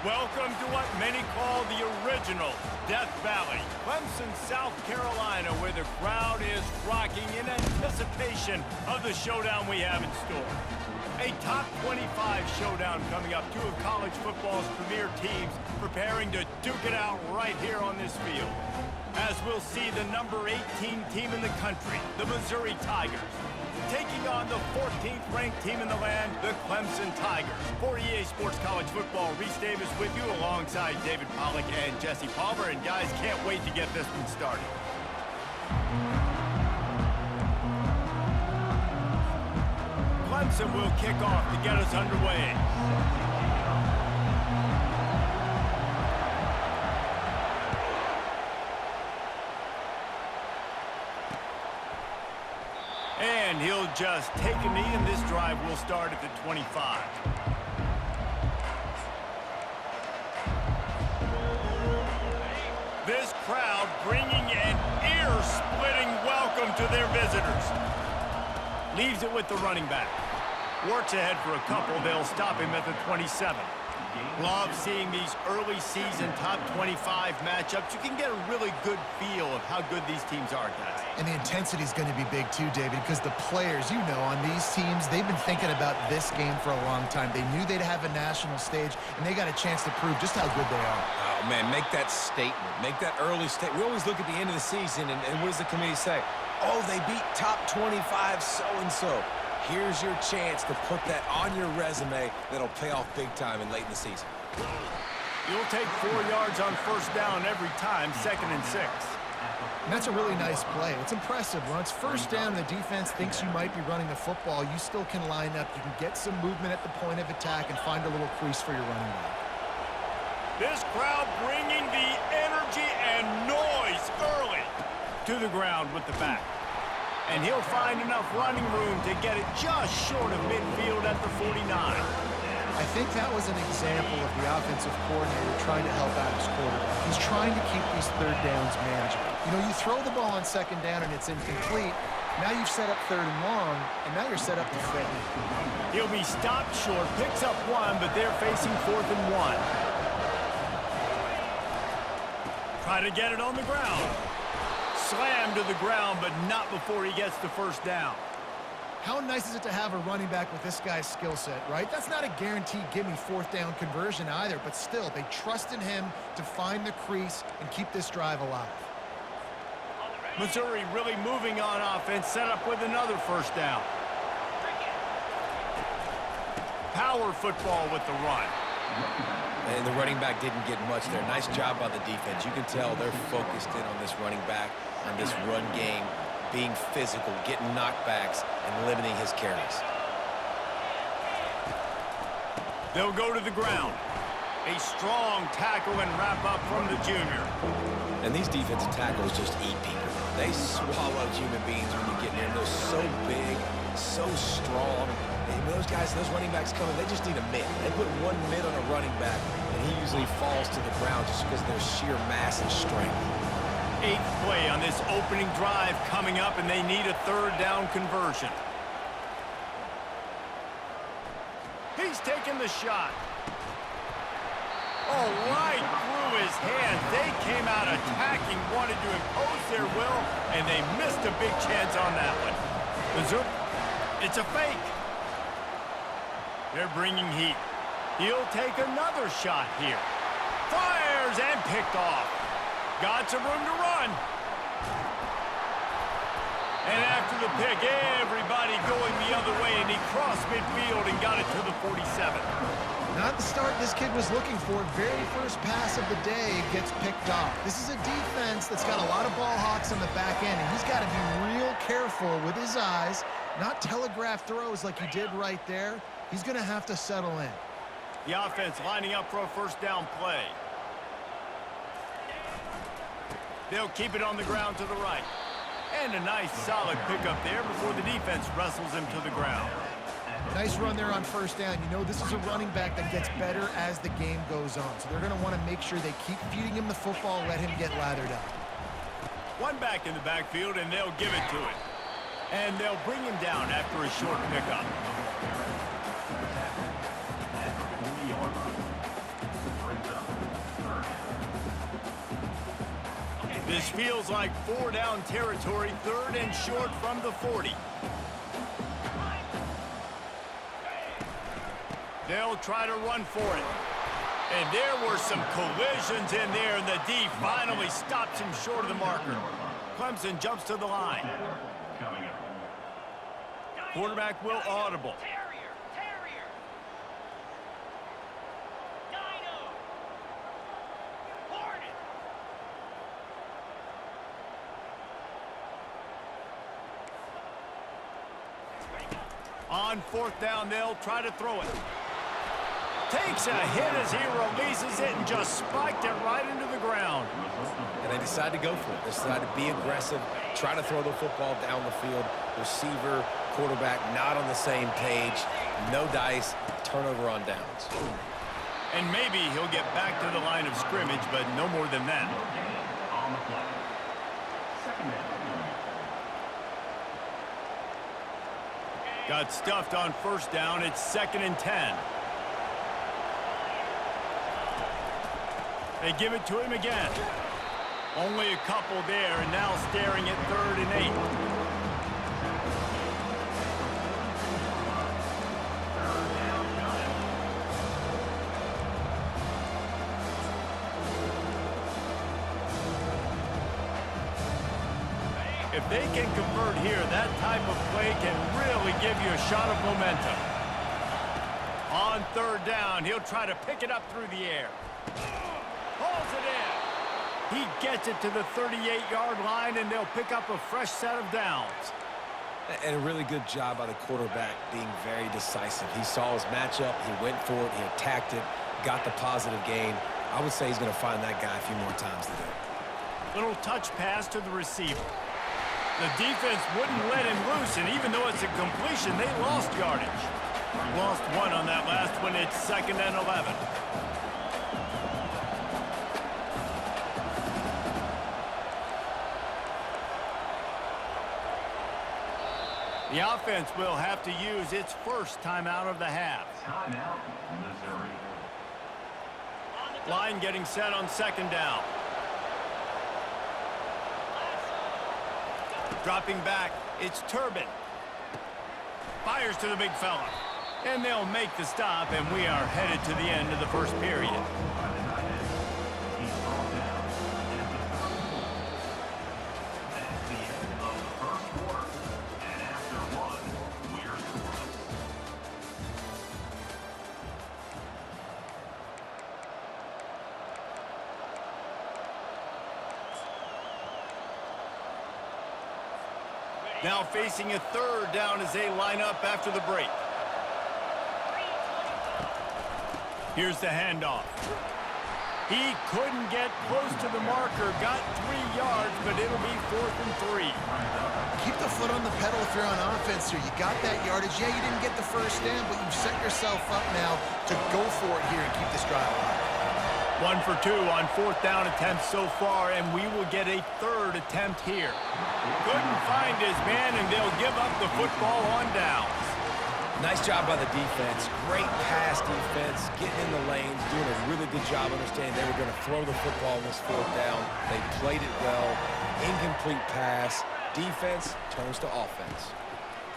Welcome to what many call the original Death Valley, Clemson, South Carolina, where the crowd is rocking in anticipation of the showdown we have in store. A top 25 showdown coming up, two of college football's premier teams preparing to duke it out right here on this field. As we'll see the number 18 team in the country, the Missouri Tigers, taking on the 14th ranked team in the land, the Clemson Tigers. For EA Sports College Football, Reese Davis with you alongside David Pollack and Jesse Palmer. And guys, can't wait to get this one started. Clemson will kick off to get us underway. And he'll just take a knee, and this drive will start at the 25. This crowd bringing an ear-splitting welcome to their visitors. Leaves it with the running back. Works ahead for a couple. They'll stop him at the 27. Love seeing these early season top 25 matchups. You can get a really good feel of how good these teams are, guys. And the intensity is going to be big too, David, because the players, you know, on these teams, they've been thinking about this game for a long time. They knew they'd have a national stage, and they got a chance to prove just how good they are. Oh, man, make that statement. Make that early statement. We always look at the end of the season, and what does the committee say? Oh, they beat top 25 so-and-so. Here's your chance to put that on your resume that'll pay off big time and late in the season. You'll take 4 yards on first down every time, 2nd and 6. And that's a really nice play. It's impressive. When it's first down, the defense thinks you might be running the football. You still can line up. You can get some movement at the point of attack and find a little crease for your running back. This crowd bringing the energy and noise early to the ground with the back. And he'll find enough running room to get it just short of midfield at the 49. I think that was an example of the offensive coordinator trying to help out his quarterback. He's trying to keep these third downs manageable. You know, you throw the ball on second down and it's incomplete. Now you've set up third and long, and now you're set up to fail. He'll be stopped short, picks up 1, but they're facing 4th and 1. Try to get it on the ground. Slammed to the ground, but not before he gets the first down. How nice is it to have a running back with this guy's skill set, right? That's not a guaranteed give-me 4th down conversion either, but still, they trust in him to find the crease and keep this drive alive. Missouri really moving on offense, set up with another first down. Power football with the run. And the running back didn't get much there. Nice job by the defense. You can tell they're focused in on this running back, on this run game, being physical, getting knockbacks, and limiting his carries. They'll go to the ground. A strong tackle and wrap up from the junior. And these defensive tackles just eat people. They swallow human beings when you get near them. They're so big, so strong. And those guys, those running backs coming, they just need a mid. They put 1 mid on a running back, and he usually falls to the ground just because of their sheer mass and strength. 8th play on this opening drive coming up, and they need a 3rd down conversion. He's taking the shot. Oh, right through his hands. They came out attacking, wanted to impose their will, and they missed a big chance on that one. Mizzou, it's a fake. They're bringing heat. He'll take another shot here. Fires and picked off. Got some room to run. And after the pick, everybody going the other way, and he crossed midfield and got it to the 47. Not the start this kid was looking for. Very first pass of the day gets picked off. This is a defense that's got a lot of ball hawks on the back end, and he's got to be real careful with his eyes, not telegraph throws like he did right there. He's going to have to settle in. The offense lining up for a first down play. They'll keep it on the ground to the right. And a nice solid pickup there before the defense wrestles him to the ground. Nice run there on first down. You know, this is a running back that gets better as the game goes on. So they're going to want to make sure they keep feeding him the football, let him get lathered up. 1 back in the backfield, and they'll give it to him. And they'll bring him down after a short pickup. This feels like 4-down territory, 3rd and short from the 40. They'll try to run for it. And there were some collisions in there, and the D finally stops him short of the marker. Clemson jumps to the line. Quarterback will audible. On 4th down, they'll try to throw it. Takes a hit as he releases it and just spiked it right into the ground. And they decide to go for it. They decide to be aggressive, try to throw the football down the field. Receiver, quarterback, not on the same page. No dice, turnover on downs. And maybe he'll get back to the line of scrimmage, but no more than that. Got stuffed on 1st down. It's 2nd and 10. They give it to him again. Only a couple there, and now staring at 3rd and 8. If they can convert here, that type of play can really give you a shot of momentum. On 3rd down, he'll try to pick it up through the air. Pulls it in. He gets it to the 38-yard line, and they'll pick up a fresh set of downs. And a really good job by the quarterback being very decisive. He saw his matchup, he went for it, he attacked it, got the positive gain. I would say he's going to find that guy a few more times today. Little touch pass to the receiver. The defense wouldn't let him loose, and even though it's a completion, they lost yardage. Lost 1 on that last one. It's 2nd and 11. The offense will have to use its first timeout of the half. Timeout, Missouri. Line getting set on 2nd down. Dropping back, it's Turbin. Fires to the big fella. And they'll make the stop, and we are headed to the end of the 1st period. Now facing a 3rd down as they line up after the break. Here's the handoff. He couldn't get close to the marker, got 3 yards, but it'll be 4th and 3. Keep the foot on the pedal if you're on offense here. You got that yardage. Yeah, you didn't get the 1st down, but you've set yourself up now to go for it here and keep this drive alive. 1 for 2 on 4th down attempts so far, and we will get a 3rd attempt here. Couldn't find his man, and they'll give up the football on downs. Nice job by the defense. Great pass defense, getting in the lanes, doing a really good job understanding they were going to throw the football in this 4th down. They played it well. Incomplete pass. Defense turns to offense.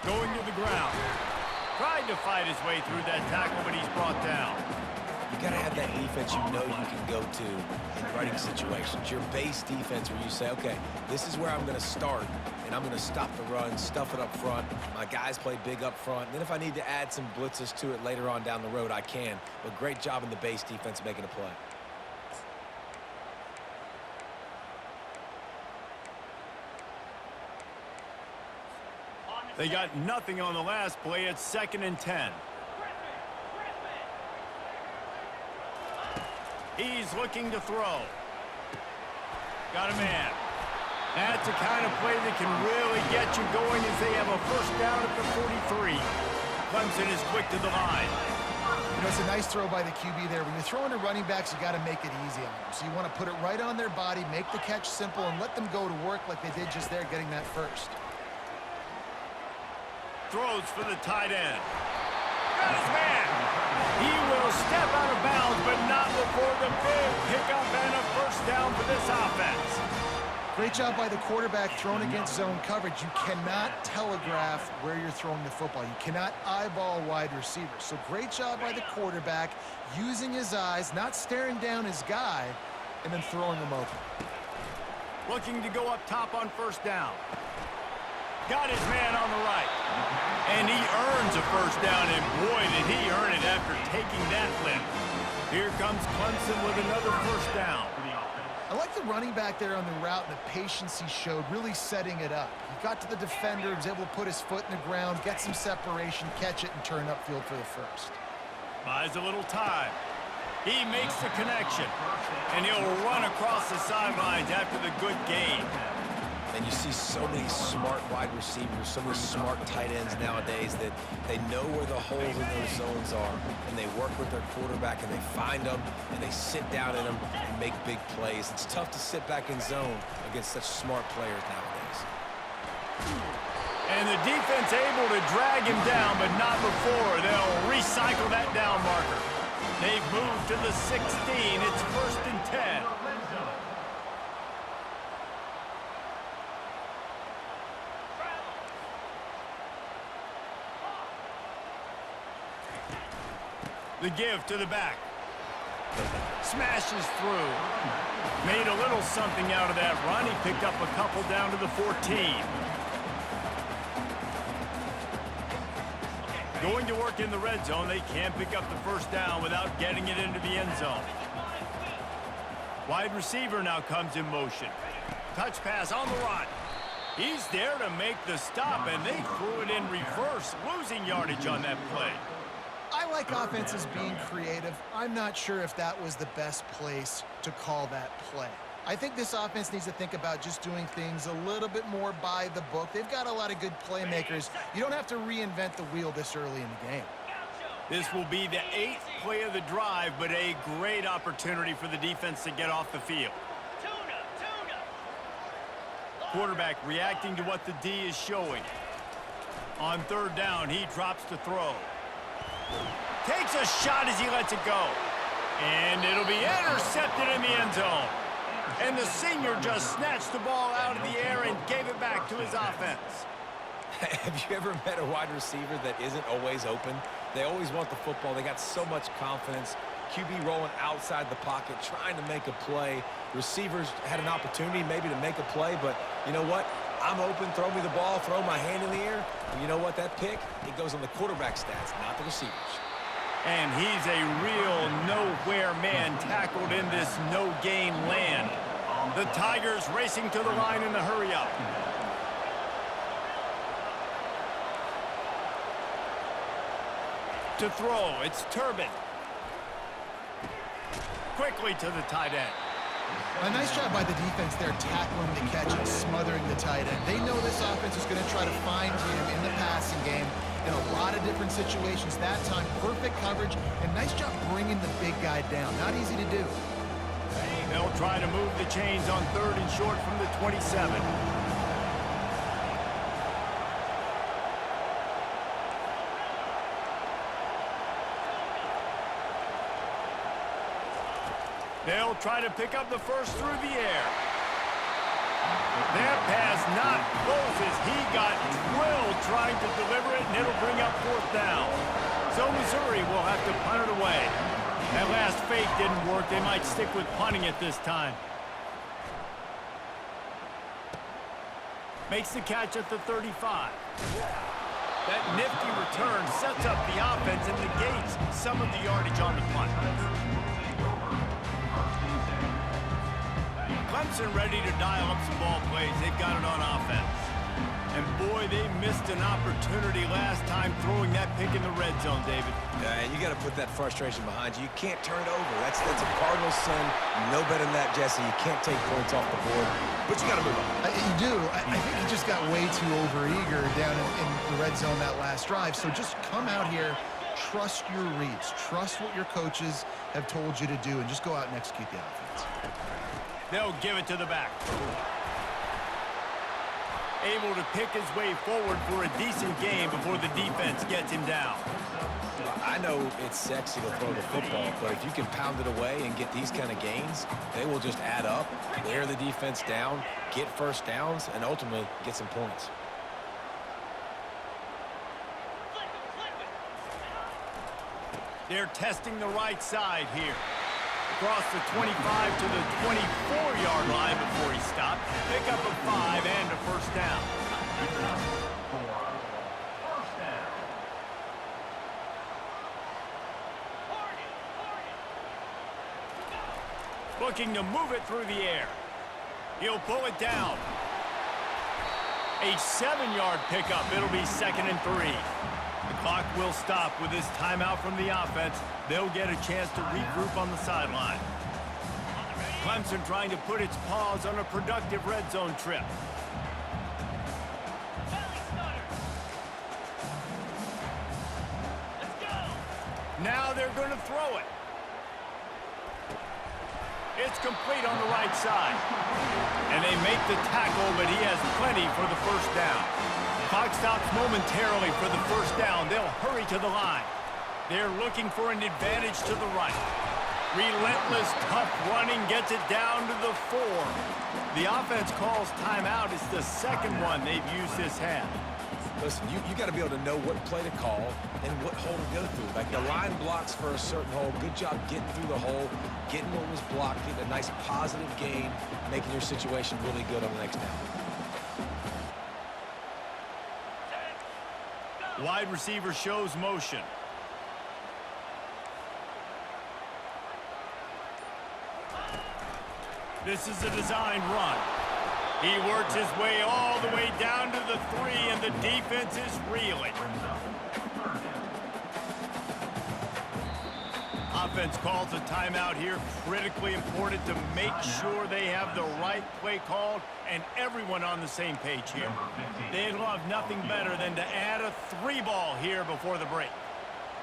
Going to the ground. Tried to fight his way through that tackle, but he's brought down. You got to have that defense you know you can go to in running situations. Your base defense where you say, okay, this is where I'm going to start, and I'm going to stop the run, stuff it up front. My guys play big up front. And then if I need to add some blitzes to it later on down the road, I can. But great job in the base defense making a play. They got nothing on the last play. It's 2nd and 10. He's looking to throw. Got a man. That's the kind of play that can really get you going as they have a 1st down at the 43. Clemson is quick to the line. You know, it's a nice throw by the QB there. When you're throwing to running backs, you got to make it easy on them. So you want to put it right on their body, make the catch simple, and let them go to work like they did just there, getting that 1st. Throws for the tight end. Got his man. He will step out of bounds, but not before the big pickup and a 1st down for this offense. Great job by the quarterback thrown against zone coverage. You cannot telegraph where you're throwing the football. You cannot eyeball wide receivers. So great job by the quarterback using his eyes, not staring down his guy, and then throwing him open. Looking to go up top on first down. Got his man on the right. And he earns a first down, and boy, did he earn it after taking that limp. Here comes Clemson with another first down. I like the running back there on the route and the patience he showed, really setting it up. He got to the defender, was able to put his foot in the ground, get some separation, catch it, and turn upfield for the first. Buys a little time. He makes the connection, and he'll run across the sidelines after the good gain. And you see so many smart wide receivers, so many smart tight ends nowadays that they know where the holes in those zones are, and they work with their quarterback, and they find them, and they sit down in them and make big plays. It's tough to sit back in zone against such smart players nowadays. And the defense able to drag him down, but not before. They'll recycle that down marker. They've moved to the 16. It's 1st and 10. The give to the back. Smashes through. Made a little something out of that run. He picked up a couple down to the 14. Going to work in the red zone. They can't pick up the first down without getting it into the end zone. Wide receiver now comes in motion. Touch pass on the run. He's there to make the stop, and they threw it in reverse, losing yardage on that play. I like offenses being creative. I'm not sure if that was the best place to call that play. I think this offense needs to think about just doing things a little bit more by the book. They've got a lot of good playmakers. You don't have to reinvent the wheel this early in the game. This will be the 8th play of the drive, but a great opportunity for the defense to get off the field. Quarterback reacting to what the D is showing. On 3rd down, he drops to throw. Takes a shot as he lets it go. And it'll be intercepted in the end zone. And the senior just snatched the ball out of the air and gave it back to his offense. Have you ever met a wide receiver that isn't always open? They always want the football. They got so much confidence. QB rolling outside the pocket, trying to make a play. Receivers had an opportunity maybe to make a play, but you know what? I'm open, throw me the ball, throw my hand in the air. And you know what? That pick, it goes on the quarterback stats, not the receivers. And he's a real nowhere man tackled in this no-gain land. The Tigers racing to the line in the hurry-up. To throw, it's Turbin. Quickly to the tight end. A nice job by the defense there, tackling the catch and smothering the tight end. They know this offense is going to try to find him in the passing game in a lot of different situations. That time, perfect coverage, and nice job bringing the big guy down. Not easy to do. They'll try to move the chains on 3rd and short from the 27. They'll try to pick up the first through the air. That pass not close as he got drilled trying to deliver it, and it'll bring up 4th down. So Missouri will have to punt it away. That last fake didn't work. They might stick with punting it this time. Makes the catch at the 35. That nifty return sets up the offense and negates some of the yardage on the punt. Clemson ready to dial up some ball plays. They've got it on offense. And boy, they missed an opportunity last time throwing that pick in the red zone, David. Yeah, and you got to put that frustration behind you. You can't turn it over. That's a Cardinal sin. No better than that, Jesse. You can't take points off the board, but you got to move on. You do. I think he just got way too overeager down in the red zone that last drive. So just come out here, trust your reads, trust what your coaches have told you to do, and just go out and execute the offense. They'll give it to the back. able to pick his way forward for a decent game before the defense gets him down. I know it's sexy to throw the football, but if you can pound it away and get these kind of gains, they will just add up, wear the defense down, get first downs, and ultimately get some points. They're testing the right side here. Across the 25 to the 24-yard line before he stopped. Pick up a 5 and a first down. Looking to move it through the air. He'll pull it down. A 7-yard pickup. It'll be 2nd and 3. The clock will stop with this timeout from the offense. They'll get a chance to regroup on the sideline. Clemson trying to put its paws on a productive red zone trip. Now they're going to throw it. It's complete on the right side. And they make the tackle, but he has plenty for the first down. Clock stops momentarily for the first down. They'll hurry to the line. They're looking for an advantage to the right. Relentless, tough running gets it down to the 4. The offense calls timeout. It's the second one they've used this half. Listen, you got to be able to know what play to call and what hole to go through. Like the line blocks for a certain hole. Good job getting through the hole, getting what was blocked, getting a nice positive gain, making your situation really good on the next down. Wide receiver shows motion. This is a designed run. He works his way all the way down to the 3, and the defense is reeling. Offense calls a timeout here. Critically important to make sure they have the right play called and everyone on the same page here. They'd love nothing better than to add a 3-ball here before the break.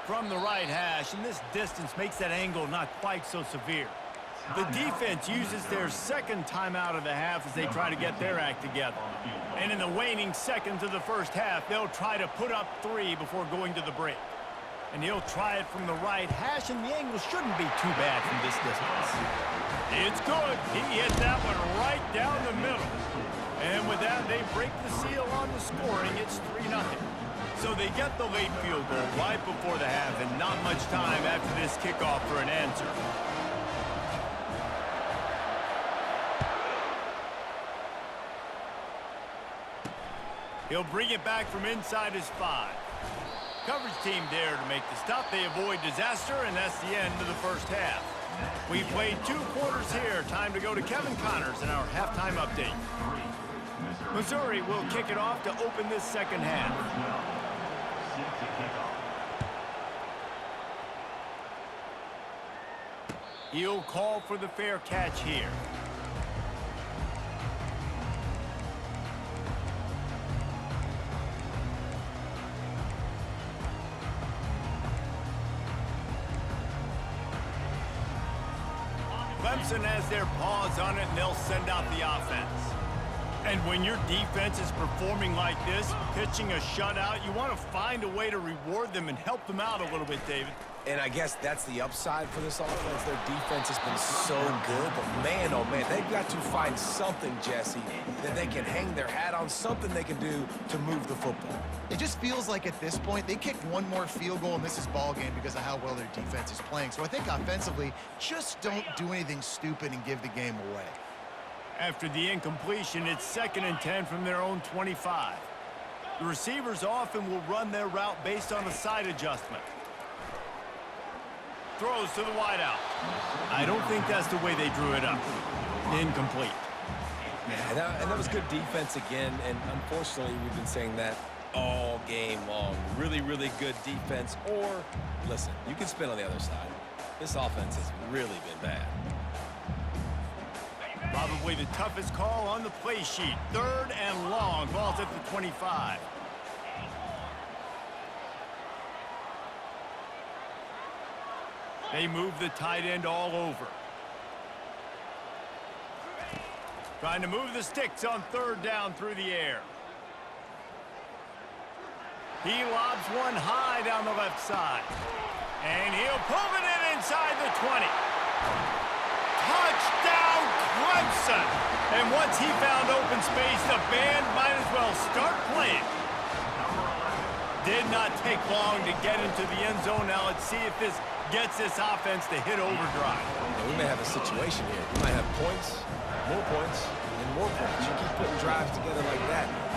From the right hash, and this distance makes that angle not quite so severe. The defense uses their second timeout of the half as they try to get their act together. And in the waning seconds of the first half, they'll try to put up 3 before going to the break. And he'll try it from the right hash, and the angle shouldn't be too bad from this distance. It's good. He hit that one right down the middle. And with that, they break the seal on the scoring. It's 3-0. So they get the late field goal right before the half, and not much time after this kickoff for an answer. He'll bring it back from inside his 5. Coverage team there to make the stop. They avoid disaster, and that's the end of the first half. We've played 2 quarters here. Time to go to Kevin Connors in our halftime update. Missouri will kick it off to open this second half. He'll call for the fair catch here. Clemson has their paws on it, and they'll send out the offense. And when your defense is performing like this, pitching a shutout, you want to find a way to reward them and help them out a little bit, David. And I guess that's the upside for this offense. Their defense has been so good, but man, oh man, they've got to find something, Jesse, that they can hang their hat on, something they can do to move the football. It just feels like at this point, they kicked one more field goal and this is ball game because of how well their defense is playing. So I think offensively, just don't do anything stupid and give the game away. After the incompletion, it's 2nd and 10 from their own 25. The receivers often will run their route based on a side adjustment. Throws to the wideout. I don't think that's the way they drew it up. Incomplete. Yeah, and that was good defense again, and unfortunately, we've been saying that all game long. Really, really good defense, or, listen, you can spin on the other side. This offense has really been bad. Probably the toughest call on the play sheet. 3rd and long. Ball's at the 25. They move the tight end all over. Trying to move the sticks on 3rd down through the air. He lobs one high down the left side. And he'll pull it in inside the 20. Touchdown, Clemson! And once he found open space, the band might as well start playing. Did not take long to get into the end zone. Now let's see if this gets this offense to hit overdrive. Yeah, we may have a situation here. We might have points, and more points. You keep putting drives together like that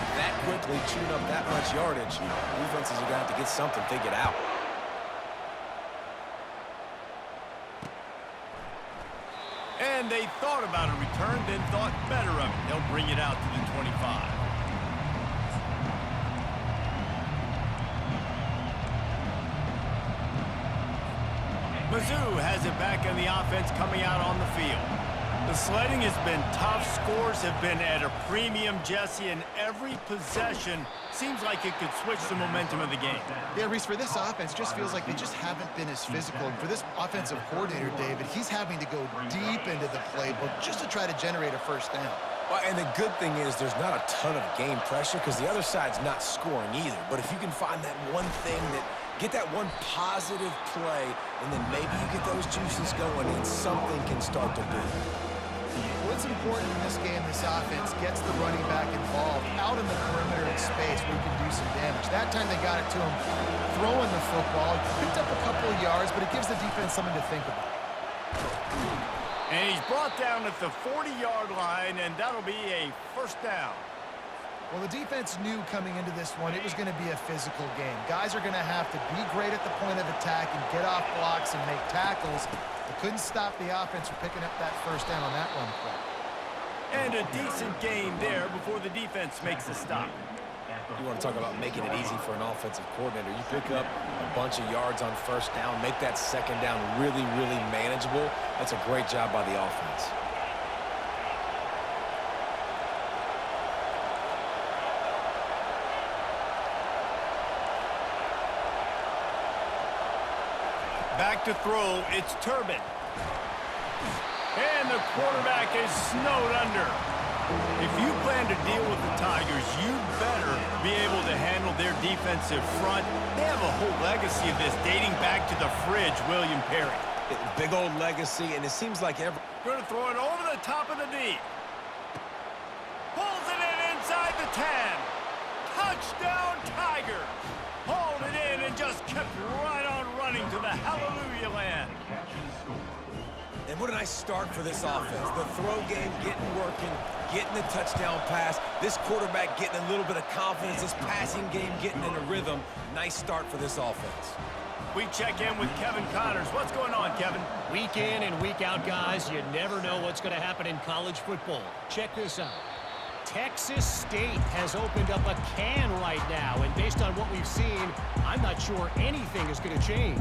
quickly, chewing up that much yardage, defenses are going to have to get something figured out. And they thought about a return, then thought better of it. They'll bring it out to the 25. Mizzou has it back in the offense coming out on the field. The sledding has been tough. Scores have been at a premium, Jesse, and every possession seems like it could switch the momentum of the game. Yeah, Reese, for this offense, just feels like they just haven't been as physical. And for this offensive coordinator, David, he's having to go deep into the playbook just to try to generate a first down. Well, and the good thing is there's not a ton of game pressure because the other side's not scoring either. But if you can find that one thing get that one positive play, and then maybe you get those juices going and something can start to build. What's important in this game, this offense gets the running back involved out in the perimeter in space where he can do some damage. That time they got it to him throwing the football. Picked up a couple of yards, but it gives the defense something to think about. And he's brought down at the 40-yard line, and that'll be a first down. Well, the defense knew coming into this one it was going to be a physical game. Guys are going to have to be great at the point of attack and get off blocks and make tackles. They couldn't stop the offense from picking up that first down on that run play. And a decent gain there before the defense makes a stop. You want to talk about making it easy for an offensive coordinator. You pick up a bunch of yards on first down, make that second down really, really manageable. That's a great job by the offense. Back to throw, it's Turbin. And the quarterback is snowed under. If you plan to deal with the Tigers, you better be able to handle their defensive front. They have a whole legacy of this dating back to the fridge, William Perry. Big old legacy, and it seems like Going to throw it over the top of the D. Pulls it in inside the 10. Touchdown, Tigers. Hauled it in and just kept right on running to the hallelujah land. And what a nice start for this offense. The throw game getting working, getting the touchdown pass. This quarterback getting a little bit of confidence. This passing game getting in a rhythm. Nice start for this offense. We check in with Kevin Connors. What's going on, Kevin? Week in and week out, guys, you never know what's going to happen in college football. Check this out. Texas State has opened up a can right now, and based on what we've seen, I'm not sure anything is going to change.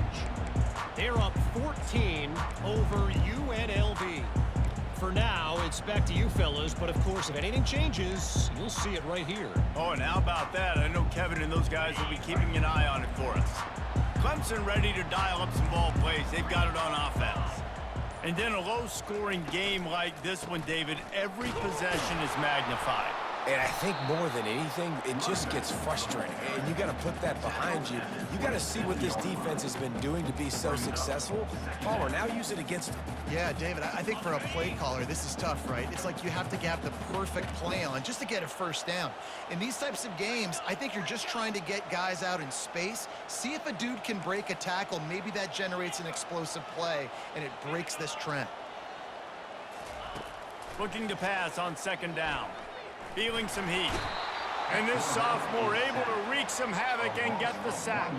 They're up 14 over UNLV. For now, it's back to you fellas, but of course, if anything changes, you'll see it right here. Oh, and how about that? I know Kevin and those guys will be keeping an eye on it for us. Clemson ready to dial up some ball plays. They've got it on offense. And then a low-scoring game like this one, David, every possession is magnified. And I think more than anything, it just gets frustrating. And you got to put that behind you. You got to see what this defense has been doing to be so successful. Palmer, now use it against them. Yeah, David, I think for a play caller, this is tough, right? It's like you have to have the perfect play on just to get a first down. In these types of games, I think you're just trying to get guys out in space, see if a dude can break a tackle. Maybe that generates an explosive play, and it breaks this trend. Looking to pass on second down. Feeling some heat. And this sophomore able to wreak some havoc and get the sack.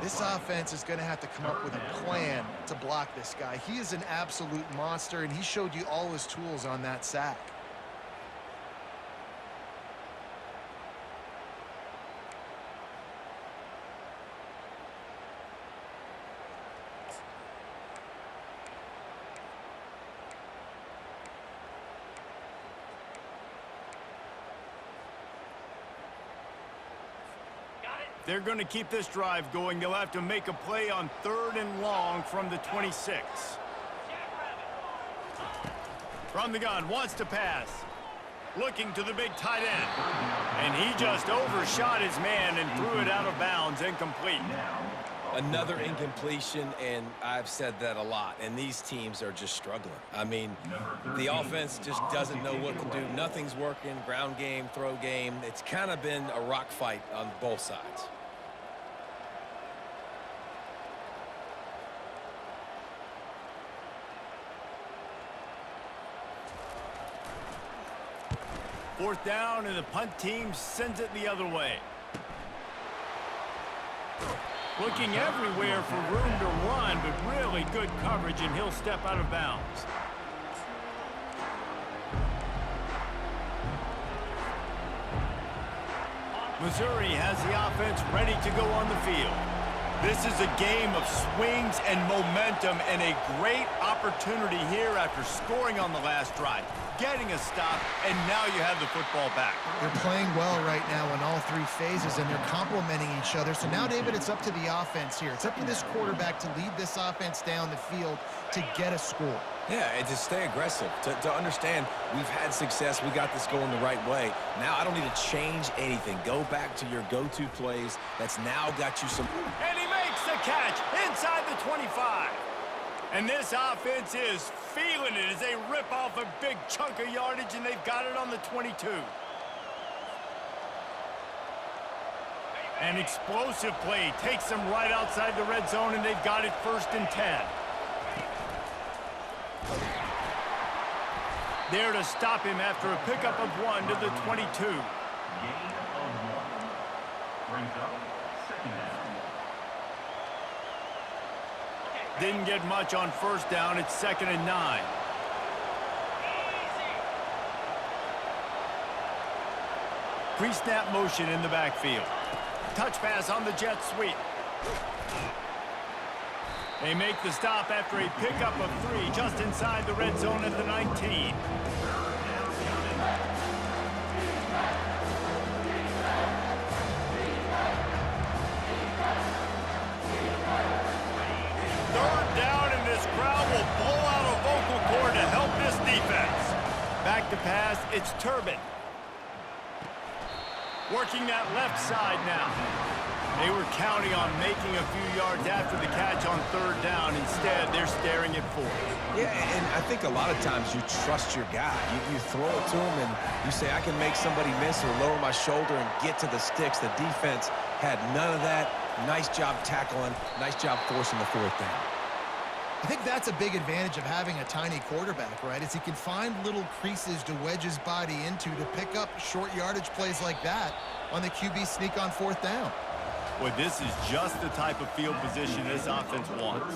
This offense is going to have to come up with a plan to block this guy. He is an absolute monster, and he showed you all his tools on that sack. They're going to keep this drive going. They'll have to make a play on 3rd and long from the 26. From the gun, wants to pass. Looking to the big tight end. And he just overshot his man and threw it out of bounds, incomplete. Another incompletion, and I've said that a lot, and these teams are just struggling. I mean, the offense just doesn't know what to do. Nothing's working, ground game, throw game. It's kind of been a rock fight on both sides. Fourth down, and the punt team sends it the other way. Looking everywhere for room to run, but really good coverage, and he'll step out of bounds. Missouri has the offense ready to go on the field. This is a game of swings and momentum, and a great opportunity here after scoring on the last drive, getting a stop, and now you have the football back. They're playing well right now in all three phases, and they're complementing each other. So now, David, it's up to the offense here. It's up to this quarterback to lead this offense down the field to get a score. Yeah, and to stay aggressive, to understand we've had success, we got this going the right way. Now I don't need to change anything. Go back to your go-to plays. That's now got you some... And he makes the catch inside the 25. And this offense is feeling it as they rip off a big chunk of yardage, and they've got it on the 22. An explosive play takes them right outside the red zone, and they've got it 1st and 10. There to stop him after a pickup of 1 to the 22. Gain of 1. Brings up 2nd down. Didn't get much on 1st down. It's 2nd and 9. Pre-snap motion in the backfield. Touch pass on the jet sweep. They make the stop after a pickup of 3 just inside the red zone at the 19. Third down, and this crowd will blow out a vocal cord to help this defense. Back to pass, it's Turbin. Working that left side now. They were counting on making a few yards after the catch on 3rd down. Instead, they're staring at 4th. Yeah, and I think a lot of times you trust your guy. You throw it to him, and you say, I can make somebody miss or lower my shoulder and get to the sticks. The defense had none of that. Nice job tackling. Nice job forcing the 4th down. I think that's a big advantage of having a tiny quarterback, right? Is he can find little creases to wedge his body into to pick up short yardage plays like that on the QB sneak on 4th down. Well, this is just the type of field position this offense wants.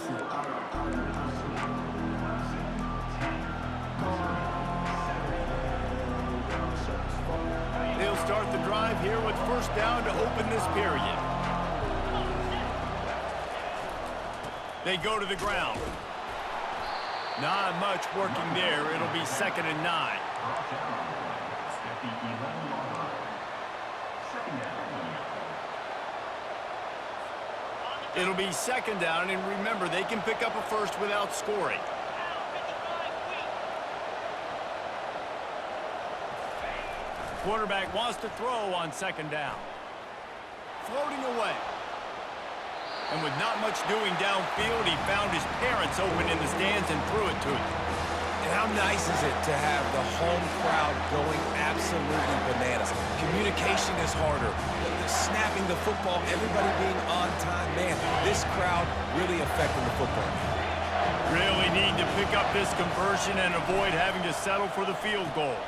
They'll start the drive here with 1st down to open this period. They go to the ground. Not much working there. It'll be 2nd and 9. It'll be 2nd down, and remember, they can pick up a 1st without scoring. Quarterback wants to throw on 2nd down. Floating away. And with not much doing downfield, he found his parents open in the stands and threw it to him. And how nice is it to have the home crowd going absolutely bananas? Communication is harder. The snapping the football, everybody being on time. Man, this crowd really affecting the football game. Really need to pick up this conversion and avoid having to settle for the field goal.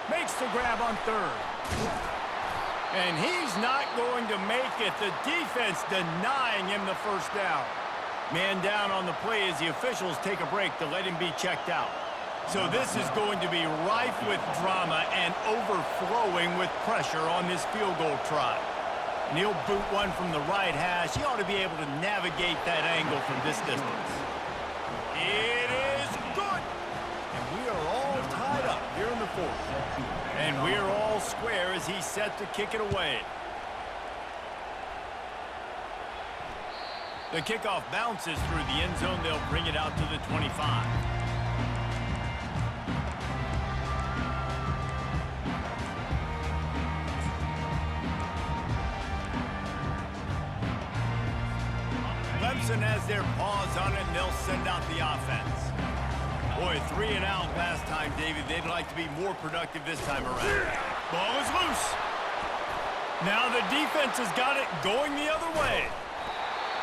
Makes the grab on 3rd. And he's not going to make it. The defense denying him the 1st down. Man down on the play as the officials take a break to let him be checked out. So this is going to be rife with drama and overflowing with pressure on this field goal try. And he'll boot one from the right hash. He ought to be able to navigate that angle from this distance. It is good. And we are all tied up here in the 4th. And we're all square as he's set to kick it away. The kickoff bounces through the end zone. They'll bring it out to the 25. Clemson has their paws on it, and they'll send out the offense. Boy, 3 and out last time, David. They'd like to be more productive this time around. Ball is loose. Now the defense has got it going the other way.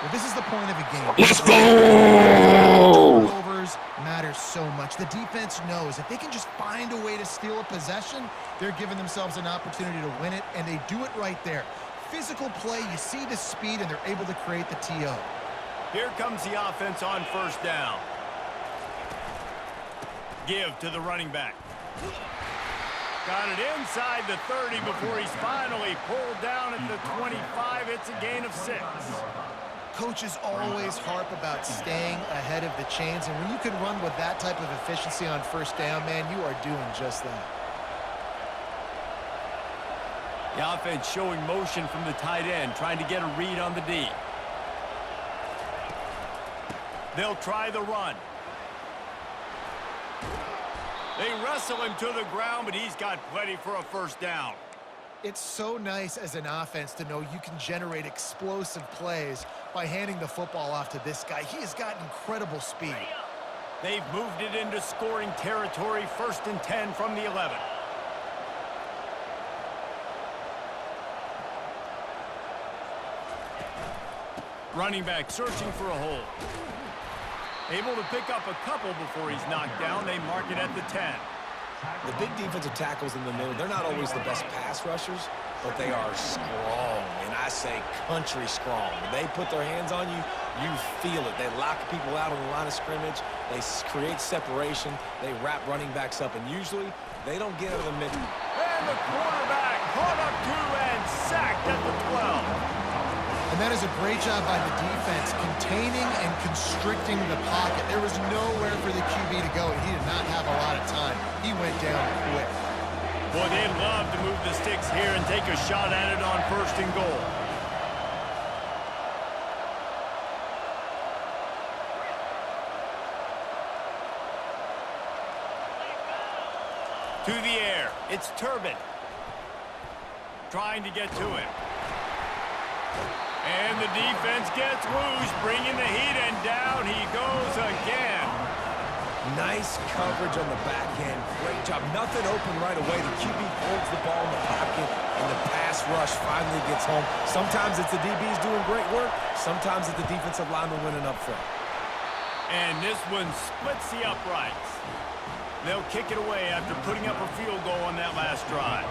Well, this is the point of a game. Let's go! Turnovers matter so much. The defense knows if they can just find a way to steal a possession, they're giving themselves an opportunity to win it, and they do it right there. Physical play, you see the speed, and they're able to create the TO. Here comes the offense on first down. Give to the running back. Got it inside the 30 before he's finally pulled down at the 25. It's a gain of 6. Coaches always harp about staying ahead of the chains, and when you can run with that type of efficiency on first down, man, you are doing just that. The offense showing motion from the tight end, trying to get a read on the D. They'll try the run. They wrestle him to the ground, but he's got plenty for a first down. It's so nice as an offense to know you can generate explosive plays by handing the football off to this guy. He has got incredible speed. They've moved it into scoring territory, 1st and 10 from the 11. Running back searching for a hole. Able to pick up a couple before he's knocked down. They mark it at the 10. The big defensive tackles in the middle, they're not always the best pass rushers, but they are strong, and I say country strong. When they put their hands on you, you feel it. They lock people out on the line of scrimmage. They create separation. They wrap running backs up, and usually they don't get out of the middle. And the quarterback caught up to and sacked at the 12. And that is a great job by the defense, containing and constricting the pocket. There was nowhere for the QB to go, and he did not have a lot of time. He went down quick. Boy, they'd love to move the sticks here and take a shot at it on 1st and goal. To the air, it's Turbin. Trying to get to him. And the defense gets loose, bringing the heat, and down he goes again. Nice coverage on the back end. Great job. Nothing open right away. The QB holds the ball in the pocket, and the pass rush finally gets home. Sometimes it's the DBs doing great work. Sometimes it's the defensive lineman winning up front. And this one splits the uprights. They'll kick it away after putting up a field goal on that last drive.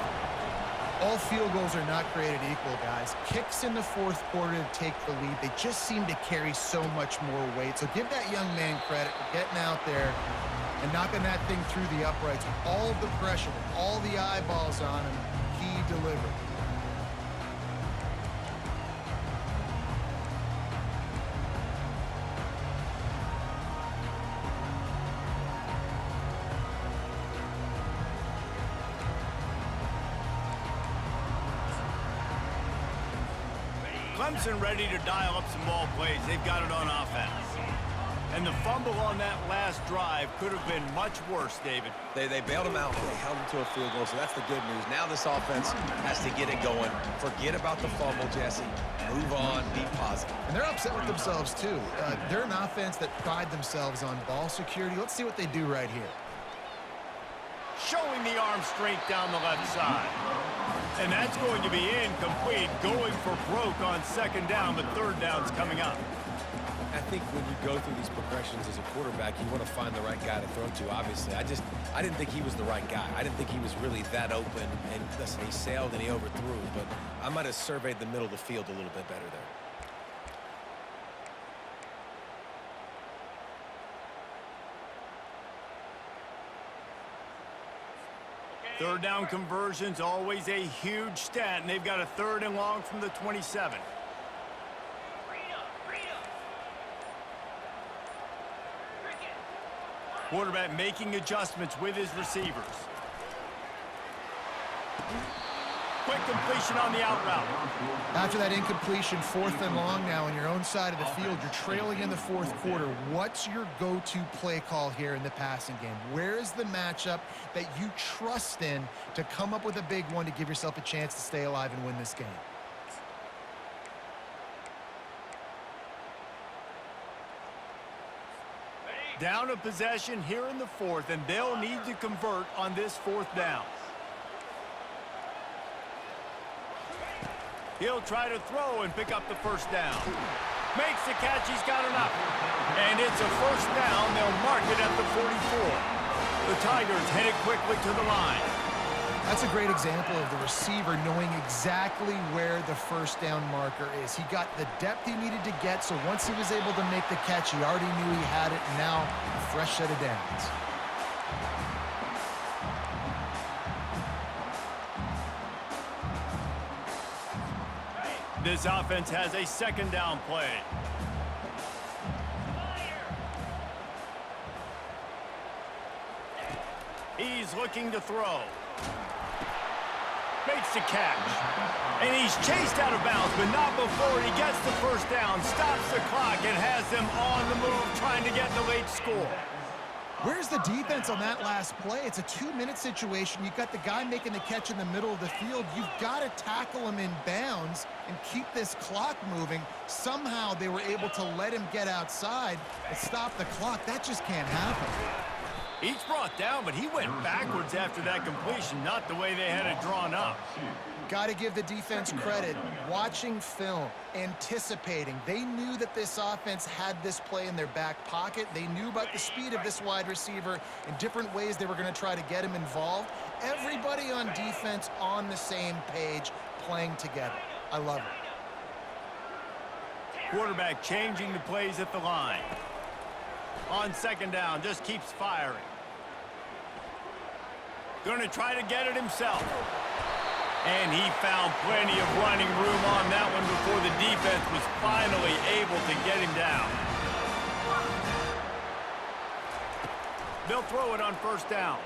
All field goals are not created equal, guys. Kicks in the 4th quarter to take the lead. They just seem to carry so much more weight. So give that young man credit for getting out there and knocking that thing through the uprights with all of the pressure, with all the eyeballs on him. He delivered. Clemson ready to dial up some ball plays. They've got it on offense. And the fumble on that last drive could have been much worse, David. They bailed him out. They held him to a field goal, so that's the good news. Now this offense has to get it going. Forget about the fumble, Jesse. Move on. Be positive. And they're upset with themselves, too. They're an offense that pride themselves on ball security. Let's see what they do right here. Showing the arm strength down the left side. And that's going to be incomplete, going for broke on 2nd down, but 3rd down's coming up. I think when you go through these progressions as a quarterback, you want to find the right guy to throw to, obviously. I didn't think he was the right guy. I didn't think he was really that open. And listen, he sailed and he overthrew, but I might have surveyed the middle of the field a little bit better there. 3rd down conversions, always a huge stat, and they've got a 3rd and long from the 27. Quarterback making adjustments with his receivers. Quick completion on the out route. After that incompletion, 4th and long now on your own side of the field. You're trailing in the 4th quarter. What's your go-to play call here in the passing game? Where is the matchup that you trust in to come up with a big one to give yourself a chance to stay alive and win this game? Down a possession here in the fourth, and they'll need to convert on this fourth down. He'll try to throw and pick up the first down. Makes the catch, he's got enough. And it's a first down, they'll mark it at the 44. The Tigers headed quickly to the line. That's a great example of the receiver knowing exactly where the first down marker is. He got the depth he needed to get, so once he was able to make the catch, he already knew he had it, and now a fresh set of downs. This offense has a second down play. He's looking to throw. Makes the catch. And he's chased out of bounds, but not before he gets the first down, stops the clock, and has them on the move trying to get the late score. Where's the defense on that last play? It's a 2-minute situation. You've got the guy making the catch in the middle of the field. You've got to tackle him in bounds and keep this clock moving. Somehow they were able to let him get outside and stop the clock. That just can't happen. He's brought down, but he went backwards after that completion, not the way they had it drawn up. Got to give the defense credit. Watching film, anticipating. They knew that this offense had this play in their back pocket. They knew about the speed of this wide receiver and different ways they were going to try to get him involved. Everybody on defense on the same page, playing together. I love it. Quarterback changing the plays at the line. On second down, just keeps firing. Going to try to get it himself. And he found plenty of running room on that one before the defense was finally able to get him down. They'll throw it on first down.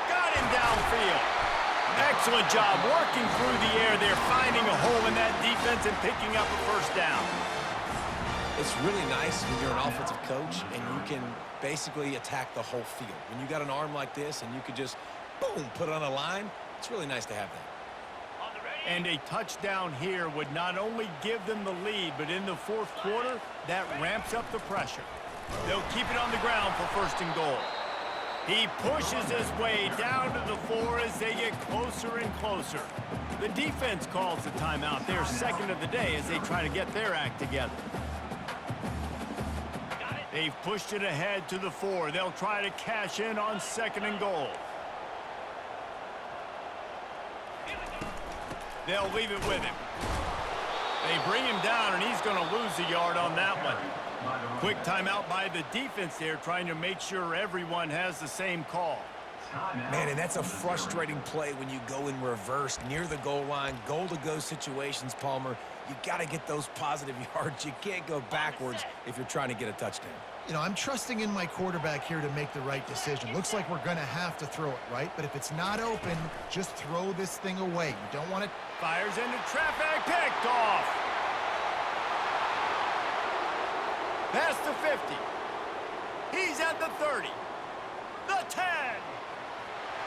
Got him downfield. Excellent job working through the air there, finding a hole in that defense and picking up a first down. It's really nice when you're an offensive coach and you can basically attack the whole field. When you got an arm like this and you could just, boom, put it on a line, it's really nice to have that. And a touchdown here would not only give them the lead, but in the fourth quarter, that ramps up the pressure. They'll keep it on the ground for first and goal. He pushes his way down to the 4 as they get closer and closer. The defense calls the timeout, their second of the day, as they try to get their act together. They've pushed it ahead to the 4. They'll try to cash in on second and goal. They'll leave it with him. They bring him down, and he's going to lose a yard on that one. Quick timeout by the defense there, trying to make sure everyone has the same call. Man, and that's a frustrating play when you go in reverse near the goal line, goal-to-go situations, Palmer. You got to get those positive yards. You can't go backwards if you're trying to get a touchdown. You know, I'm trusting in my quarterback here to make the right decision. Looks like we're going to have to throw it, right? But if it's not open, just throw this thing away. You don't want it. Fires into traffic, picked off. Past the 50. He's at the 30. The 10.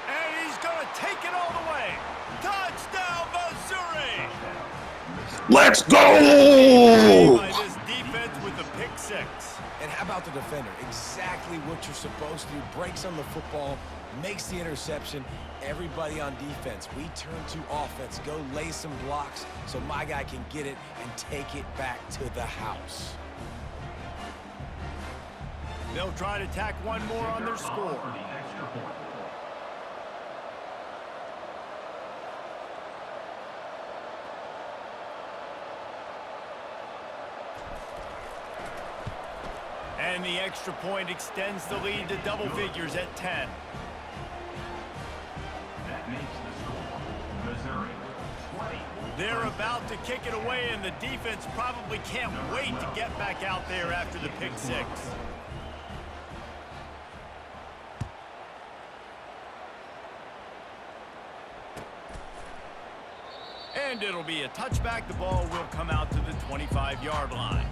And he's going to take it all the way. Touchdown, Missouri! Let's go! By this defense with the pick 6. And how about the defender? Exactly what you're supposed to do. Breaks on the football, makes the interception. Everybody on defense, we turn to offense. Go lay some blocks so my guy can get it and take it back to the house. They'll try to tack one more on their score. And the extra point extends the lead to double figures at 10. That makes the score Missouri 20. They're about to kick it away, and the defense probably can't wait to get back out there after the pick 6. And it'll be a touchback. The ball will come out to the 25-yard line.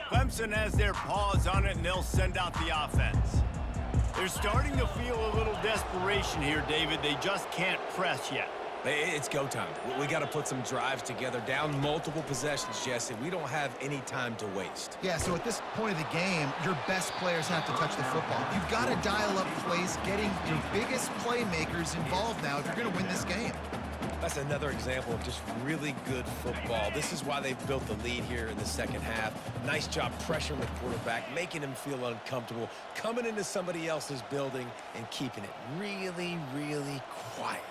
Clemson has their paws on it, and they'll send out the offense. They're starting to feel a little desperation here, David. They just can't press yet. It's go time. We got to put some drives together, down multiple possessions, Jesse. We don't have any time to waste. Yeah, so at this point of the game, your best players have to touch the football. You've got to dial up plays, getting your biggest playmakers involved now if you're going to win this game. That's another example of just really good football. This is why they've built the lead here in the second half. Nice job pressuring the quarterback, making him feel uncomfortable, coming into somebody else's building and keeping it really, really quiet.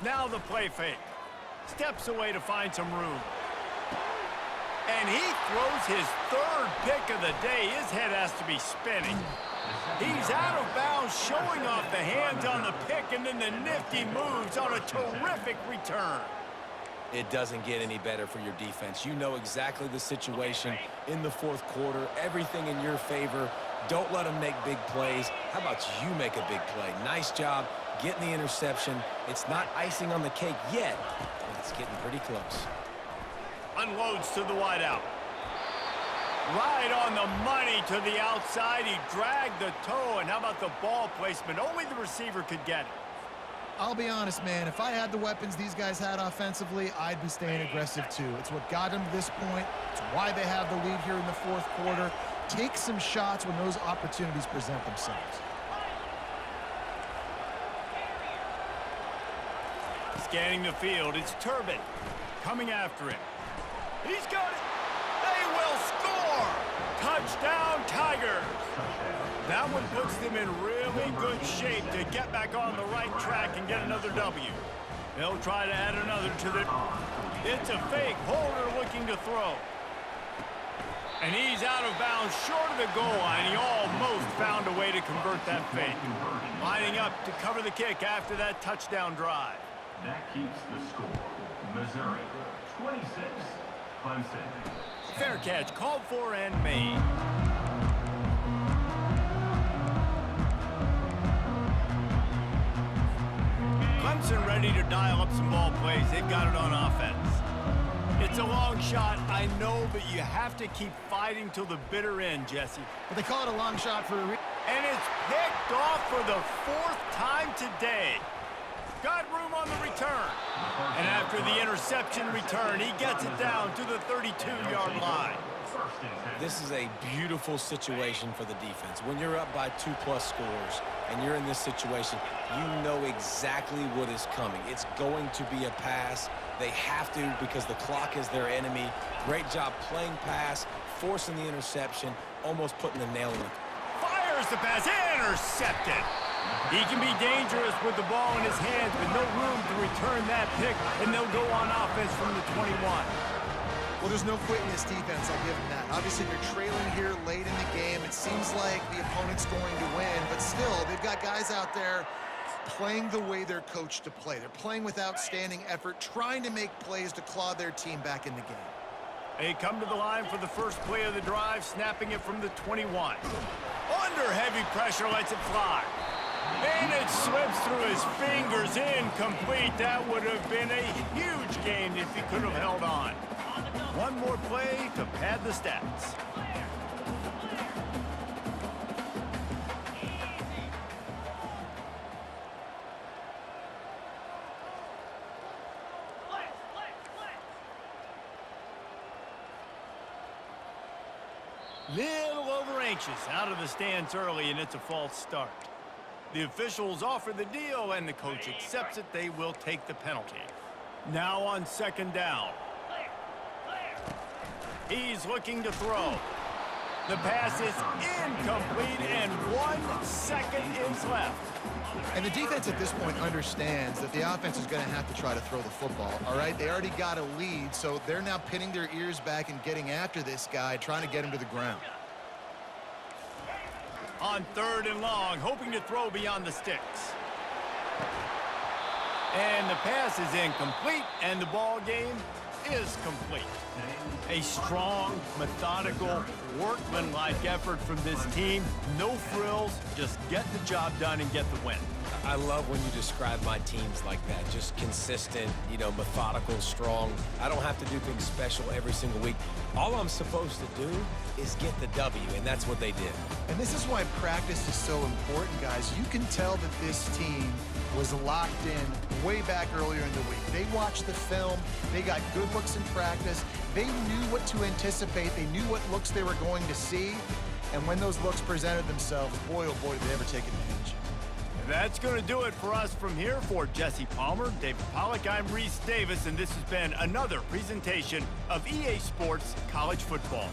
Now the play fake. Steps away to find some room. And he throws his third pick of the day. His head has to be spinning. He's out of bounds, showing off the hands on the pick, and then the nifty moves on a terrific return. It doesn't get any better for your defense. You know exactly the situation in the fourth quarter. Everything in your favor. Don't let them make big plays. How about you make a big play? Nice job getting the interception. It's not icing on the cake yet, but it's getting pretty close. Unloads to the wideout. Right on the money to the outside. He dragged the toe, and how about the ball placement? Only the receiver could get it. I'll be honest, man, if I had the weapons these guys had offensively, I'd be staying aggressive too. It's what got them to this point. It's why they have the lead here in the fourth quarter. Take some shots when those opportunities present themselves. Scanning the field, it's Turbin coming after him. He's got it. They will score. Touchdown, Tigers. That one puts them in really good shape to get back on the right track and get another W. They'll try to add another to the... It's a fake. Holder looking to throw. And he's out of bounds short of the goal line. He almost found a way to convert that fake. Lining up to cover the kick after that touchdown drive. That keeps the score. Missouri, 26, Clemson. Fair catch, called for and made. Clemson ready to dial up some ball plays. They've got it on offense. It's a long shot, I know, but you have to keep fighting till the bitter end, Jesse. But they call it a long shot for a reason. And it's picked off for the fourth time today. Got room on the return. And after the interception return, he gets it down to the 32-yard line. This is a beautiful situation for the defense. When you're up by 2+ scores and you're in this situation, you know exactly what is coming. It's going to be a pass. They have to because the clock is their enemy. Great job playing pass, forcing the interception, almost putting the nail in it. Fires the pass, intercepted. He can be dangerous with the ball in his hands, but no room to return that pick, and they'll go on offense from the 21. Well, there's no quitting this defense, I'll give them that. Obviously, they're trailing here late in the game. It seems like the opponent's going to win, but still, they've got guys out there playing the way they're coached to play. They're playing with outstanding effort, trying to make plays to claw their team back in the game. They come to the line for the first play of the drive, snapping it from the 21. Under heavy pressure, lets it fly. And it slips through his fingers, incomplete. That would have been a huge gain if he could have held on. One more play to pad the stats. Little over anxious, out of the stands early, and it's a false start. The officials offer the deal, and the coach accepts it. They will take the penalty. Now on second down. He's looking to throw. The pass is incomplete, and 1 second is left. And the defense at this point understands that the offense is going to have to try to throw the football, all right? They already got a lead, so they're now pinning their ears back and getting after this guy, trying to get him to the ground. On third and long, hoping to throw beyond the sticks. And the pass is incomplete, and the ball game is complete. A strong, methodical, workmanlike effort from this team. No frills, just get the job done and get the win. I love when you describe my teams like that. Just consistent, you know, methodical, strong. I don't have to do things special every single week. All I'm supposed to do is get the W, and that's what they did. And this is why practice is so important, guys. You can tell that this team was locked in way back earlier in the week. They watched the film. They got good looks in practice. They knew what to anticipate. They knew what looks they were going to see. And when those looks presented themselves, boy, oh boy, did they ever take advantage. That's going to do it for us from here. For Jesse Palmer, David Pollack, I'm Reese Davis, and this has been another presentation of EA Sports College Football.